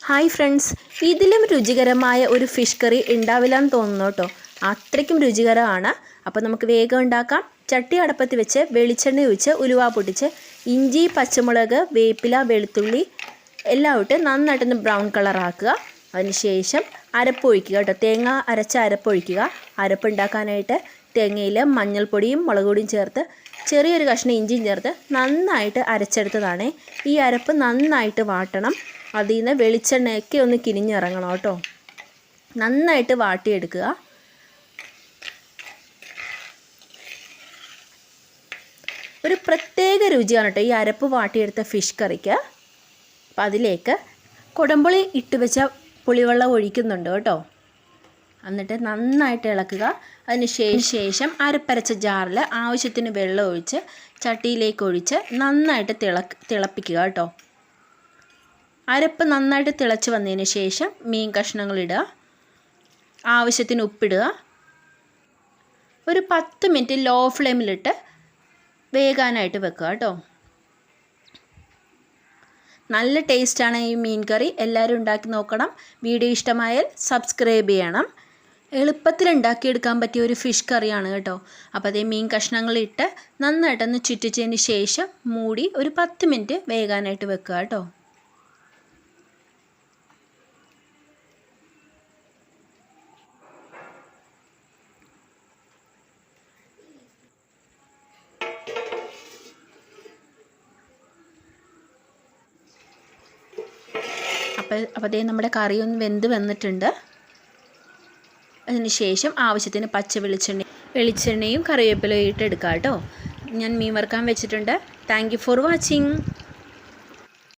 Hi friends, ഇതിലും രുചികരമായ ഒരു ഫിഷ് കറി ഉണ്ടാവില്ലെന്ന് തോന്നുന്നു കേട്ടോ. അത്രയ്ക്കും രുചികരമാണ്. അപ്പോൾ നമുക്ക് വേഗം ഉണ്ടാക്കാം. ചട്ടി അടപ്പത്ത് വെച്ച് വെളിച്ചെണ്ണ ഒഴിച്ച് ഉലുവ പൊട്ടിച്ച് ഇഞ്ചി, പച്ചമുളക്, വേപ്പില, വെളുത്തുള്ളി എല്ലാം ഇട്ട് നന്നായിട്ടൊന്ന് ബ്രൗൺ കളറാക്കുക. അതിനുശേഷം അരപ്പൊഴിക്കുക കേട്ടോ. തേങ്ങ അരച്ച അരപ്പൊഴിക്കുക. അരപ്പുണ്ടാക്കാനായിട്ട് തേങ്ങയിൽ മഞ്ഞൾപ്പൊടിയും മുളക് പൊടിയും ചേർത്ത് ചെറിയൊരു കഷ്ണം ഇഞ്ചിയും ചേർത്ത് നന്നായിട്ട് അരച്ചെടുത്തതാണ്. ഈ അരപ്പ് നന്നായിട്ട് വാട്ടണം. അതിൽ നിന്ന് വെളിച്ചെണ്ണയൊക്കെ ഒന്ന് കിനിഞ്ഞിറങ്ങണം കേട്ടോ. നന്നായിട്ട് വാട്ടിയെടുക്കുക. ഒരു പ്രത്യേക രുചിയാണ് കേട്ടോ ഈ അരപ്പ് വാട്ടിയെടുത്ത ഫിഷ് കറിക്ക്. അപ്പം അതിലേക്ക് കുടംപുളി ഇട്ട് വെച്ച പുളിവെള്ളം ഒഴിക്കുന്നുണ്ട് കേട്ടോ. എന്നിട്ട് നന്നായിട്ട് ഇളക്കുക. അതിന് ശേഷം അരപ്പരച്ച ജാറിൽ ആവശ്യത്തിന് വെള്ളം ഒഴിച്ച് ചട്ടിയിലേക്ക് ഒഴിച്ച് നന്നായിട്ട് തിളപ്പിക്കുക കേട്ടോ. അരപ്പ് നന്നായിട്ട് തിളച്ച് വന്നതിന് ശേഷം മീൻ കഷ്ണങ്ങളിടുക. ആവശ്യത്തിന് ഉപ്പിടുക. ഒരു 10 മിനിറ്റ് ലോ ഫ്ലെയിമിലിട്ട് വേകാനായിട്ട് വെക്കുക കേട്ടോ. നല്ല ടേസ്റ്റാണ് ഈ മീൻ കറി. എല്ലാവരും ഉണ്ടാക്കി നോക്കണം. വീഡിയോ ഇഷ്ടമായാൽ സബ്സ്ക്രൈബ് ചെയ്യണം. എളുപ്പത്തിൽ ഉണ്ടാക്കിയെടുക്കാൻ പറ്റിയ ഒരു ഫിഷ് കറിയാണ് കേട്ടോ. അപ്പോൾ അതേ മീൻ കഷ്ണങ്ങളിട്ട് നന്നായിട്ടൊന്ന് ചുറ്റിച്ചതിന് ശേഷം മൂടി ഒരു 10 മിനിറ്റ് വേകാനായിട്ട് വെക്കുക കേട്ടോ. അപ്പോൾ അതേ നമ്മുടെ കറി ഒന്ന് വെന്ത് വന്നിട്ടുണ്ട്. അതിന് ശേഷം ആവശ്യത്തിന് പച്ച വെളിച്ചെണ്ണയും കറിവേപ്പിലയും ഇട്ട് എടുക്കാം കേട്ടോ. ഞാൻ മീൻ വറുക്കാൻ വെച്ചിട്ടുണ്ട്. Thank you for watching.